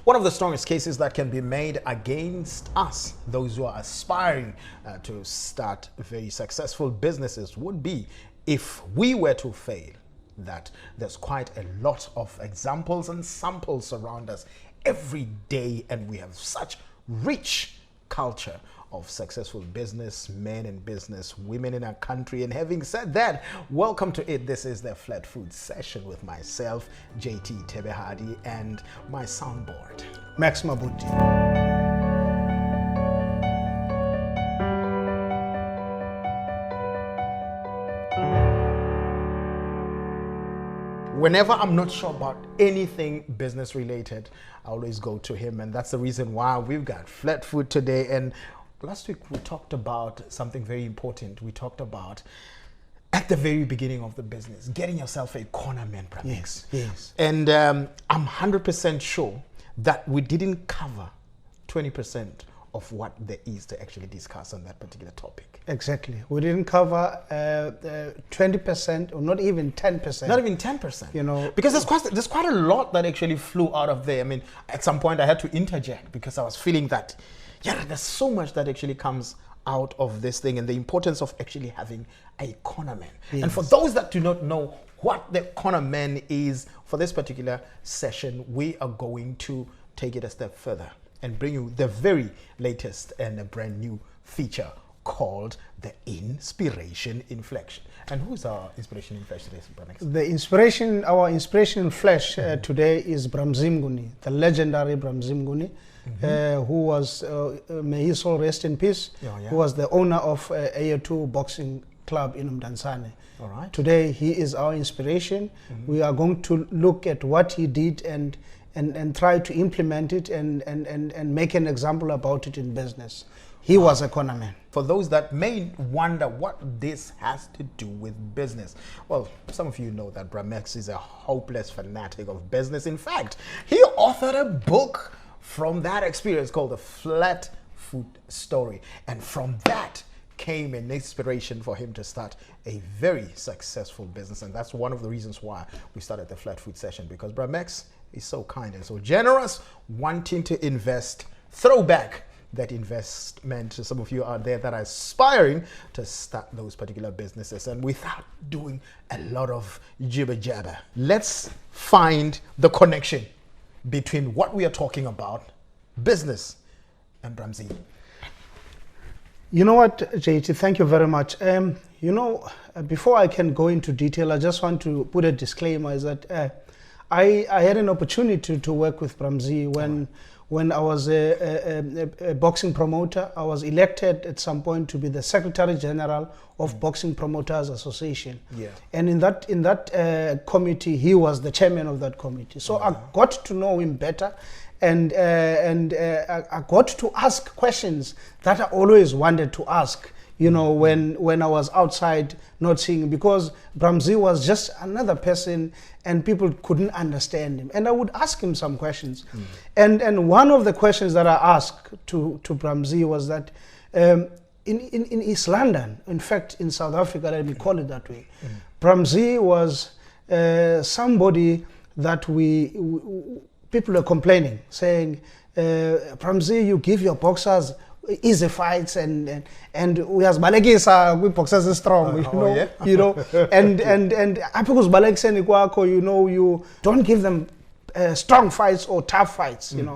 One of the strongest cases that can be made against us, those who are aspiring to start very successful businesses, would be if we were to fail, that there's quite a lot of examples and samples around us every day, and we have such rich culture of successful business men and business women in our country. And having said that, welcome to it. This is the Flatfoot session with myself, JT Tebehadi, and my soundboard, Max Mabuti. Whenever I'm not sure about anything business related, I always go to him, and that's the reason why we've got Flatfoot today. And last week we talked about something very important. We talked about, at the very beginning of the business, getting yourself a corner man. Yes. And I'm 100% sure that we didn't cover 20% of what there is to actually discuss on that particular topic. Exactly. We didn't cover 20% or not even 10%. Not even 10%. You know, because there's quite a lot that actually flew out of there. I mean, at some point I had to interject because I was feeling that, there's so much that actually comes out of this thing, and the importance of actually having a corner man. Yes. And for those that do not know what the corner man is, for this particular session, we are going to take it a step further and bring you the very latest and a brand new feature called the Inspiration Inflection. And who's our Inspiration Inflection today? Our inspiration flash today is Mzi Mnguni, the legendary Mzi Mnguni, who was, may his soul rest in peace, who was the owner of AO2 Boxing Club in Umdansane. All right. Today he is our inspiration. We are going to look at what he did and try to implement it and make an example about it in business. He was a corner man. For those that may wonder what this has to do with business, well, some of you know that Bramex is a hopeless fanatic of business. In fact, he authored a book from that experience called The Flatfoot Story. And from that came an inspiration for him to start a very successful business. And that's one of the reasons why we started the Flatfoot session, because Bramex is so kind and so generous, wanting to invest, throw back that investment to some of you out there that are aspiring to start those particular businesses, and without doing a lot of jibber jabber. Let's find the connection between what we are talking about, business, and Mzi. You know what, JT, thank you very much. Before I can go into detail, I just want to put a disclaimer is that I had an opportunity to work with Mzi when I was a boxing promoter. I was elected at some point to be the Secretary General of Boxing Promoters Association. Yeah. And in that committee, he was the chairman of that committee. So I got to know him better, and I got to ask questions that I always wanted to ask. When I was outside not seeing him, because Mzi was just another person and people couldn't understand him. And I would ask him some questions. And one of the questions that I asked to Mzi was that in East London, in fact, in South Africa, let me call it that way, Mzi was somebody that people are complaining, saying, Mzi, you give your boxers easy fights and we as balekisa we boxers are strong, and because balekiseni kwakho, you don't give them strong fights or tough fights, and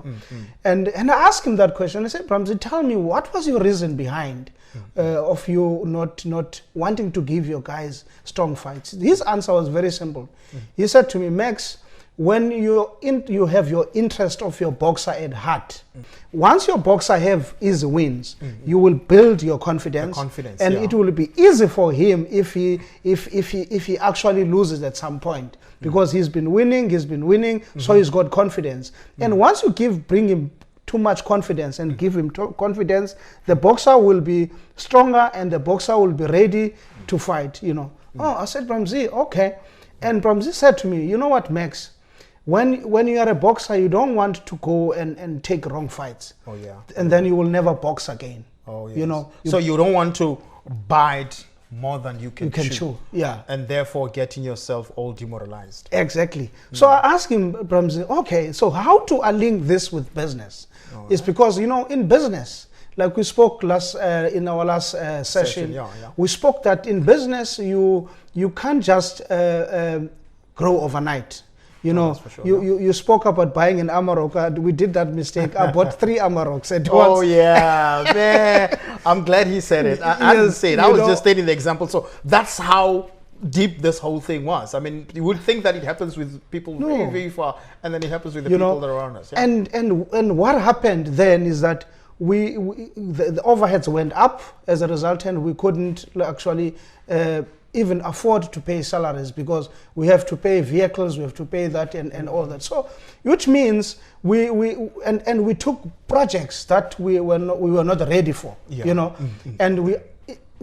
I asked him that question. I said, Mzi, tell me, what was your reason behind of you not wanting to give your guys strong fights? His answer was very simple. He said to me, Max, when you have your interest of your boxer at heart, once your boxer have easy wins, you will build your confidence, and it will be easy for him if he actually loses at some point, because he's been winning, so he's got confidence. And once you bring him too much confidence and give him confidence, the boxer will be stronger and the boxer will be ready to fight. Oh, I said, Mzi, okay. And Mzi said to me, you know what, Max? When you are a boxer, you don't want to go and take wrong fights. And then you will never box again. So you don't want to bite more than you can, You can chew. Yeah. And therefore getting yourself all demoralized. Exactly. So I asked him, Bramzi, okay, so how to link this with business? It's because, in business, like we spoke in our last session, we spoke that in business you can't just grow overnight. You spoke about buying an Amarok. We did that mistake. I bought 3 Amaroks at once. Oh yeah, man! I'm glad he said it. I didn't say it. I was just stating the example. So that's how deep this whole thing was. I mean, you would think that it happens with people very, very far, and then it happens with the people that are around us. Yeah? And what happened then is that the overheads went up as a result, and we couldn't actually even afford to pay salaries because we have to pay vehicles, we have to pay that and all that. So, which means we took projects that we were not ready for, and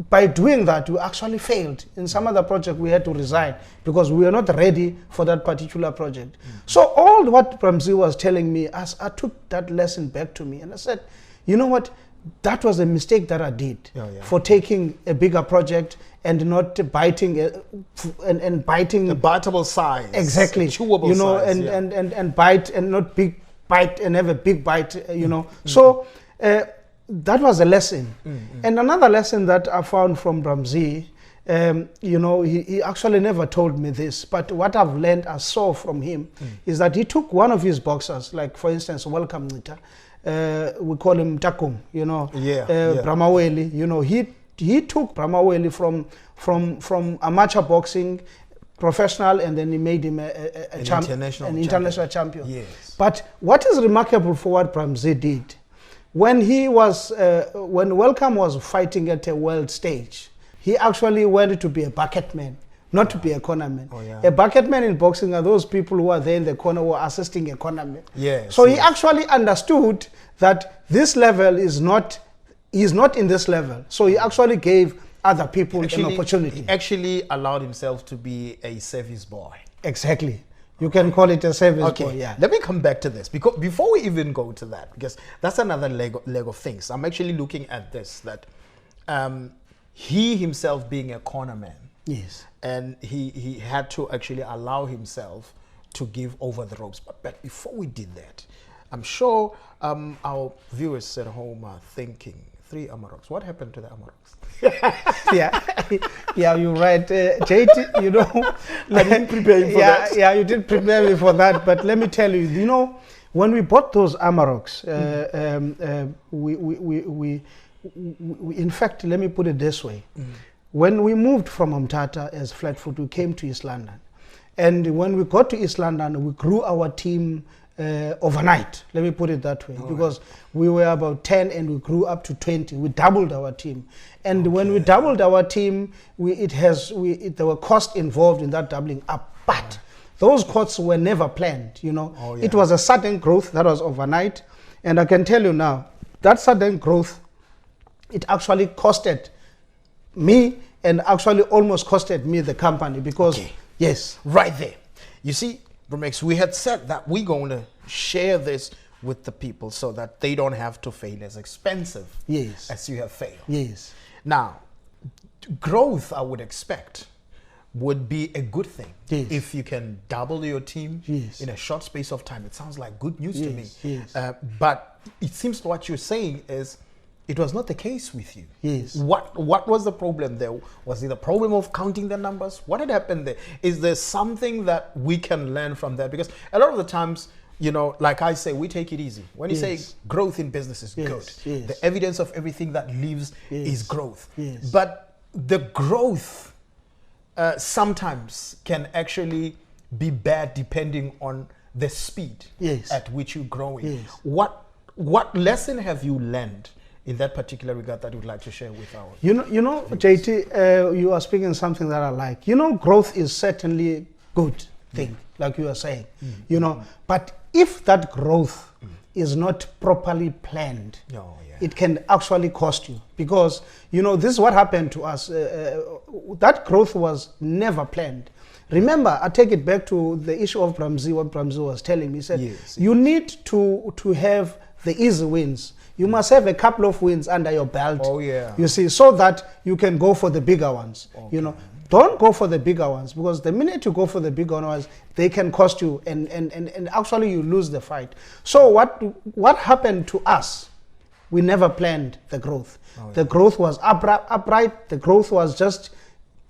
by doing that, we actually failed. In some other project, we had to resign because we were not ready for that particular project. So all what Mzi was telling me, as I took that lesson back to me, and I said, you know what? That was a mistake that I did for taking a bigger project and not biting and biting the biteable size, exactly, chewable size, and bite and not big bite and have a big bite, So that was a lesson. And another lesson that I found from Mzi, he actually never told me this, but what I've learned, I saw from him, is that he took one of his boxers, like for instance, Welcome Nita. We call him Takum, Bramaweli. He took Bramaweli from amateur boxing, professional, and then he made him an international champion. Yes. But what is remarkable for what Mzi did, when Welcome was fighting at a world stage, he actually wanted to be a bucket man, not to be a cornerman. A bucket man in boxing are those people who are there in the corner who are assisting a cornerman. Yes. So he actually understood that this level he's not in this level. So he actually gave other people an opportunity. He actually allowed himself to be a service boy. Exactly. You can call it a service boy, yeah. Let me come back to this, because before we even go to that, because that's another leg of things. I'm actually looking at this, that he himself being a cornerman, yes, and he had to actually allow himself to give over the ropes. But before we did that, I'm sure our viewers at home are thinking, 3 Amaroks. What happened to the Amaroks? yeah, you're right. JT, I didn't prepare you for that. Yeah, you didn't prepare me for that. But let me tell you, when we bought those Amaroks, we in fact, let me put it this way. When we moved from Umtata as Flatfoot, we came to East London. And when we got to East London, we grew our team overnight, let me put it that way, because we were about 10 and we grew up to 20. We doubled our team, and when we doubled our team, there were costs involved in that doubling up, but those costs were never planned. It was a sudden growth that was overnight, and I can tell you now that sudden growth, it actually costed me, and actually almost costed me the company, because yes, right there, you see. Bromex, we had said that we're going to share this with the people so that they don't have to fail as expensive as you have failed. Yes. Now, growth, I would expect, would be a good thing. Yes. If you can double your team in a short space of time. It sounds like good news to me. Yes. But it seems what you're saying is it was not the case with you. Yes. What was the problem there? Was it the problem of counting the numbers? What had happened there? Is there something that we can learn from that? Because a lot of the times, like I say, we take it easy. When you say growth in business is good, the evidence of everything that lives is growth. Yes. But the growth sometimes can actually be bad depending on the speed at which you're growing. Yes. What lesson have you learned in that particular regard that you would like to share with our JT, you are speaking something that I like. Growth is certainly a good thing, like you are saying, but if that growth is not properly planned, it can actually cost you, because, this is what happened to us. That growth was never planned. Remember, I take it back to the issue of Mzi, what Mzi was telling me. He said, you need to have the easy wins. You must have a couple of wins under your belt. Oh, yeah. You see, so that you can go for the bigger ones. You know, don't go for the bigger ones, because the minute you go for the bigger ones, they can cost you, and actually you lose the fight. So what happened to us? We never planned the growth. The growth was upright. The growth was just,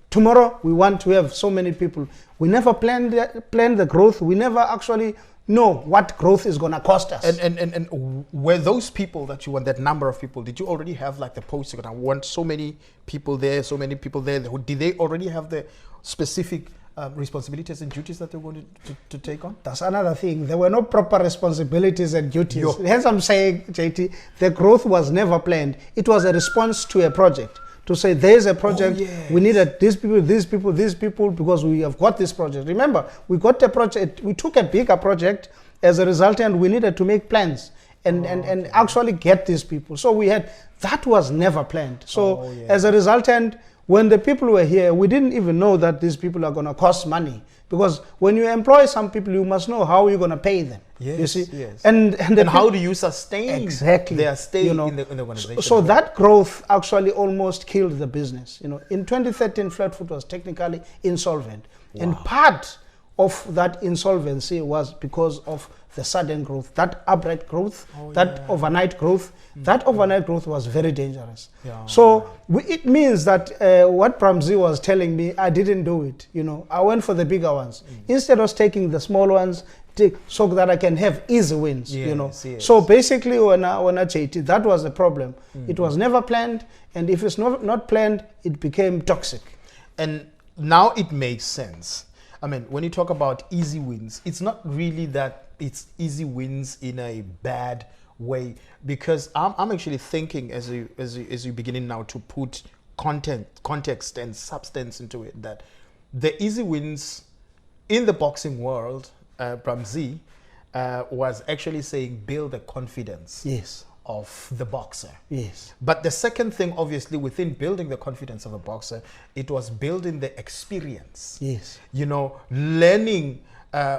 tomorrow we want to have so many people. We never planned the growth. We never actually know what growth is going to cost us. And were those people that you want, that number of people, did you already have like the post? I want so many people there, so many people there. Did they already have the specific responsibilities and duties that they wanted to take on? That's another thing. There were no proper responsibilities and duties. Hence I'm saying, JT, the growth was never planned. It was a response to a project. To say there's a project, we needed these people, because we have got this project. Remember, we got a project, we took a bigger project as a result, and we needed to make plans and actually get these people. So that was never planned. So as a resultant, when the people were here, we didn't even know that these people are going to cost money. Because when you employ some people, you must know how you're going to pay them. You see? And how do you sustain their stay in the organization? So that growth actually almost killed the business. You know, in 2013, Flatfoot was technically insolvent. And part of that insolvency was because of the sudden growth, that upright growth, overnight growth. That overnight growth was very dangerous. So it means that what Mzi was telling me, I didn't do it. You know, I went for the bigger ones instead of taking the small ones, so that I can have easy wins. You know, so basically, when I cheated, that was the problem. It was never planned, and if it's not planned, it became toxic. And now it makes sense. I mean, when you talk about easy wins, it's not really that it's easy wins in a bad way, because I'm actually thinking as you beginning now to put context and substance into it, that the easy wins in the boxing world, Mzi was actually saying build the confidence of the boxer. But the second thing, obviously, within building the confidence of a boxer, it was building the experience. You know, learning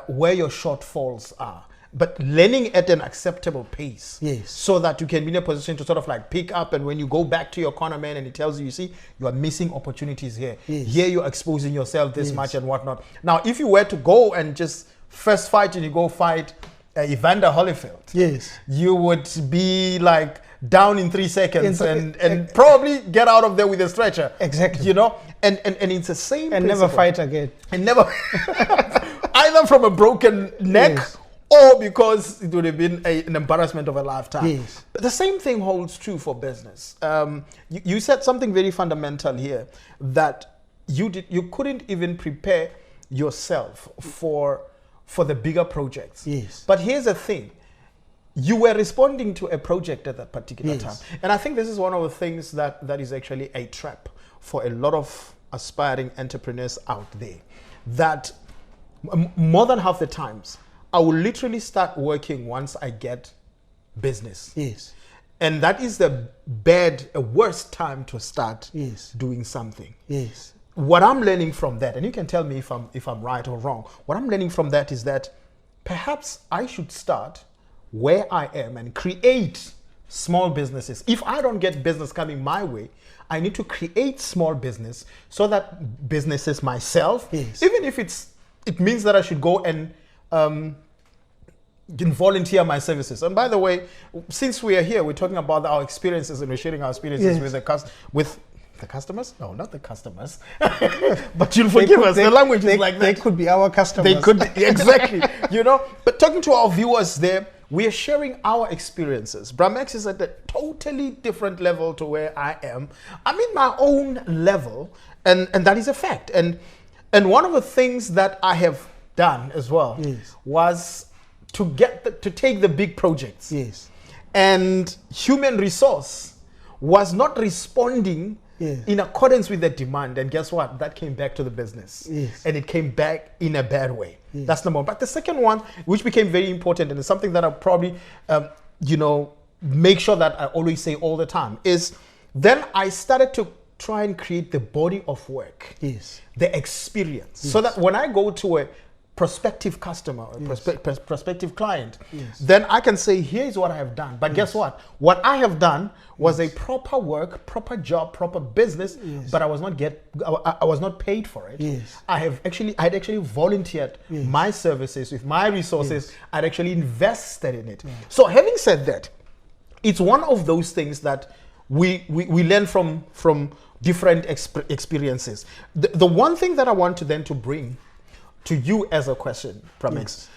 where your shortfalls are, but learning at an acceptable pace, so that you can be in a position to sort of like pick up, and when you go back to your corner man and he tells you, you see, you are missing opportunities here. Here you're exposing yourself this much and whatnot. Now, if you were to go and just first fight and you go fight Evander Holyfield, you would be like down in 3 seconds and probably get out of there with a stretcher. Exactly. You know, and it's the same and principle. Never fight again. And never, either from a broken neck, or because it would have been an embarrassment of a lifetime. But the same thing holds true for business. You said something very fundamental here, that you couldn't even prepare yourself for the bigger projects. But here's the thing. You were responding to a project at that particular time. And I think this is one of the things that is actually a trap for a lot of aspiring entrepreneurs out there. That more than half the times, I will literally start working once I get business. And that is the worst time to start doing something. What I'm learning from that, and you can tell me if I'm right or wrong, what I'm learning from that is that perhaps I should start where I am and create small businesses. If I don't get business coming my way, I need to create small business, so that businesses myself, even if it means that I should go and volunteer my services. And by the way, since we are here, we're talking about our experiences, and we're sharing our experiences with the customers? No, not the customers. But you'll forgive us. The language is like that. They could be our customers. They could be, exactly. You know, but talking to our viewers there, we are sharing our experiences. Bramex is at a totally different level to where I am. I'm in my own level, and that is a fact. And one of the things that I have done as well was to take the big projects. And human resource was not responding in accordance with the demand. And guess what? That came back to the business. And it came back in a bad way. That's number one. But the second one, which became very important, and it's something that I'll probably, make sure that I always say all the time, is then I started to try and create the body of work, the experience, so that when I go to prospective customer, or prospective client, Yes. then I can say, here's what I have done. But guess what? What I have done was a proper work, proper job, proper business, but I was not paid for it. Yes. I had actually volunteered my services with my resources. I'd actually invested in it. So having said that, it's one of those things that we learn from different experiences. The one thing that I want to then to bring to you as a question, Pramex,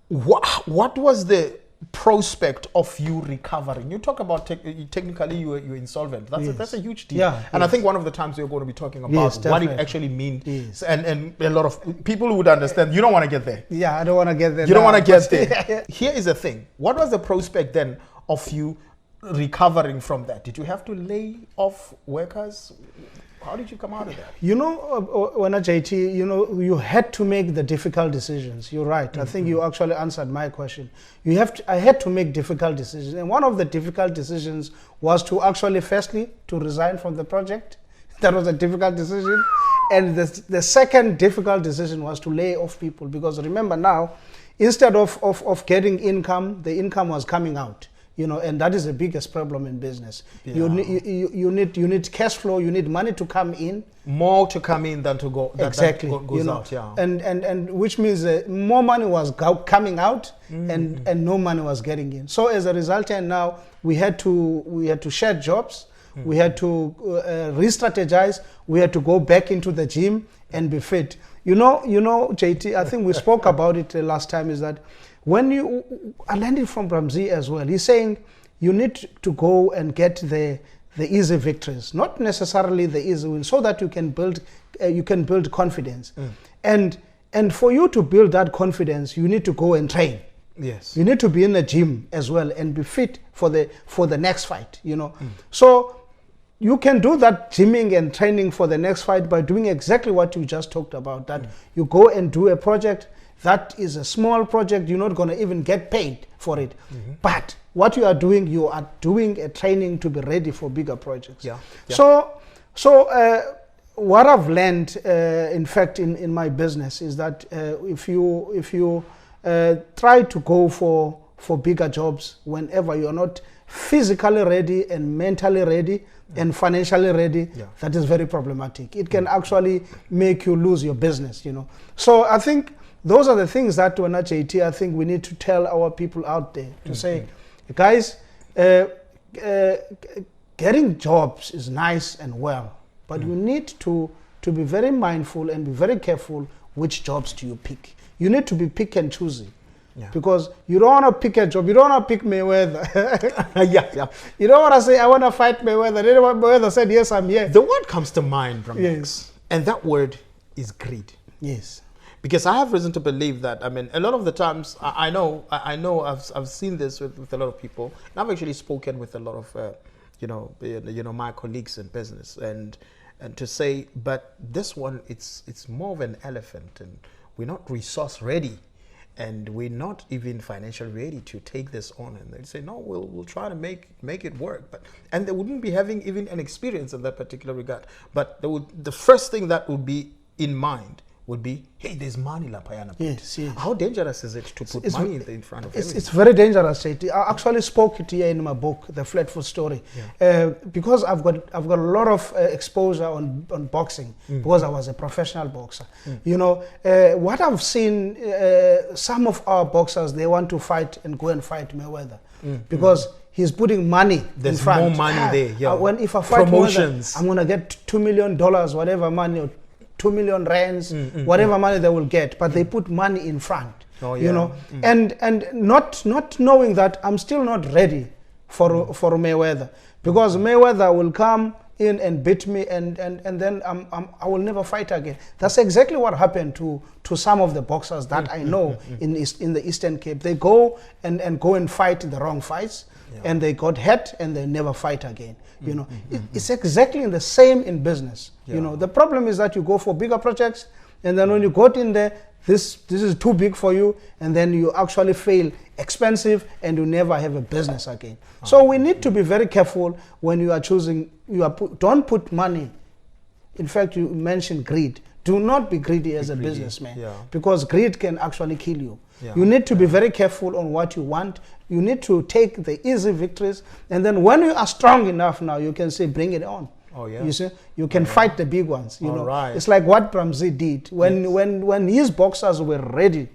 what was the prospect of you recovering? You talk about technically you're insolvent. That's a huge deal. Yeah, and I think one of the times we're going to be talking about what it actually means. Yes. And a lot of people would understand. You don't want to get there. Yeah, I don't want to get there. You don't want to get there. Here is the thing. What was the prospect then of you recovering from that? Did you have to lay off workers? How did you come out of that? You know, when JT, you know, you had to make the difficult decisions. You're right. I think you actually answered my question. I had to make difficult decisions. And one of the difficult decisions was to actually, firstly, to resign from the project. That was a difficult decision. And the second difficult decision was to lay off people. Because remember now, instead of getting income, the income was coming out. You know, and that is the biggest problem in business. Yeah. You need cash flow. You need money to come in. More to come in than to go. Exactly. That goes you know, out. Yeah. And which means more money was coming out, and no money was getting in. So as a result, and now we had to share jobs. We had to re-strategize. We had to go back into the gym and be fit. You know, JT. I think we spoke about it last time. Is that when I learned from Mzi as well. He's saying you need to go and get the easy victories, not necessarily the easy wins, so that you can build confidence. And for you to build that confidence, you need to go and train. Yes. You need to be in the gym as well and be fit for the next fight. You know, so you can do that gymming and training for the next fight by doing exactly what you just talked about. That you go and do a project. That is a small project. You're not going to even get paid for it. But what you are doing a training to be ready for bigger projects. Yeah. So what I've learned, in fact, in my business is that if you try to go for bigger jobs whenever you're not physically ready and mentally ready and financially ready, that is very problematic. It can actually make you lose your business, you know. So I think those are the things that, when JT, I think we need to tell our people out there to say, guys, getting jobs is nice and well, but you need to be very mindful and be very careful which jobs do you pick. You need to be pick and choosy. Because you don't want to pick a job. You don't want to pick Mayweather. You don't want to say, I want to fight Mayweather. Then Mayweather said, yes, I'm here. The word comes to mind, Bramex, Yes. and that word is greed. Yes. Because I have reason to believe that. I mean, a lot of the times, I know I've seen this with a lot of people. And I've actually spoken with a lot of my colleagues in business, and to say, but this one, it's more of an elephant, and we're not resource ready, and we're not even financially ready to take this on. And they say, no, we'll try to make it work. And they wouldn't be having even an experience in that particular regard. But the first thing that would be in mind would be, hey, there's money lapayana. Yes. How dangerous is it to put money in front of everything? It's very dangerous, JT. I actually spoke it here in my book, The Flatfoot Story, because I've got a lot of exposure on boxing, because I was a professional boxer. You know, what I've seen, some of our boxers, they want to fight and go and fight Mayweather because he's putting money There's in front. more money there. Yeah. If I fight promotions, Mayweather, I'm gonna get $2 million, whatever money, or 2 million rands, whatever money they will get, but they put money in front, you know, and not knowing that I'm still not ready for Mayweather, because Mayweather will come in and beat me, and then I will never fight again. That's exactly what happened to some of the boxers that I know in the Eastern Cape. They go and fight the wrong fights, and they got hurt and they never fight again. You know, it's exactly the same in business. You know, the problem is that you go for bigger projects, and then when you got in there, this is too big for you, and then you actually fail, expensive, and you never have a business again. So we need to be very careful when you are choosing. Don't put money. In fact, you mentioned greed. Do not be greedy as a businessman, Yeah. because greed can actually kill you. Yeah. You need to be very careful on what you want. You need to take the easy victories, and then when you are strong enough now, you can say, bring it on. Oh, yeah. You see, you can fight the big ones. You know, right. it's like what Mzi did when his boxers were ready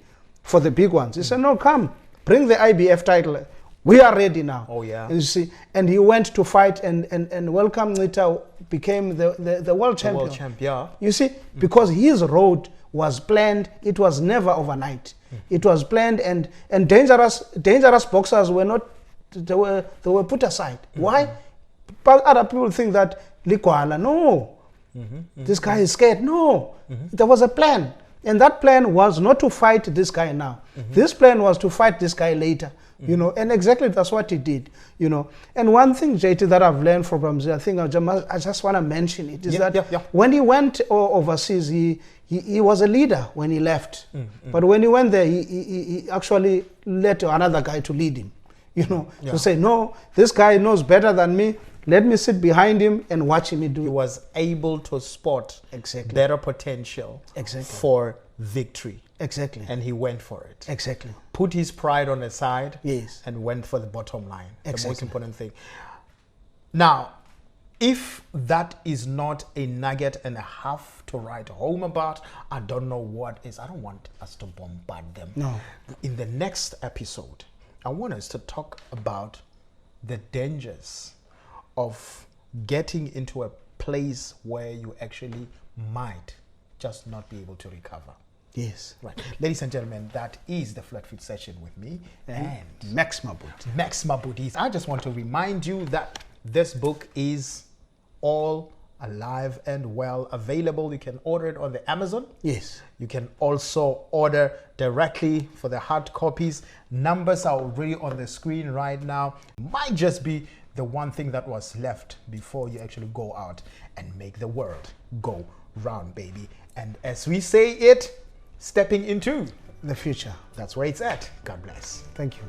for the big ones. He said, "No, come, bring the IBF title. We are ready now." Oh, yeah. You see, and he went to fight, and Welcome Nita became the world champion. World champ, yeah. You see, because his road was planned, it was never overnight. It was planned, and dangerous boxers were not, they were put aside. Why? But other people think that Likwala, no, this guy is scared. No, there was a plan, and that plan was not to fight this guy now. This plan was to fight this guy later. You know, and exactly that's what he did. You know, and one thing, JT, that I've learned from Mzi, I think I just want to mention it, is that when he went overseas, he was a leader when he left. But when he went there, he actually let another guy to lead him. You know, to say, no, this guy knows better than me. Let me sit behind him and watch him do. He was able to spot better potential for victory. Exactly. And he went for it. Exactly. Put his pride on the side. Yes. And went for the bottom line. Exactly. The most important thing. Now, if that is not a nugget and a half to write home about, I don't know what is. I don't want us to bombard them. No. In the next episode, I want us to talk about the dangers of getting into a place where you actually might just not be able to recover. Yes. Right. Ladies and gentlemen, that is the Flatfoot session with me and Max Mabudi. Max Mabudi. I just want to remind you that this book is all alive and well available. You can order it on the Amazon. Yes. You can also order directly for the hard copies. Numbers are already on the screen right now. Might just be the one thing that was left before you actually go out and make the world go round, baby. And as we say it, stepping into the future. That's where it's at. God bless. Thank you.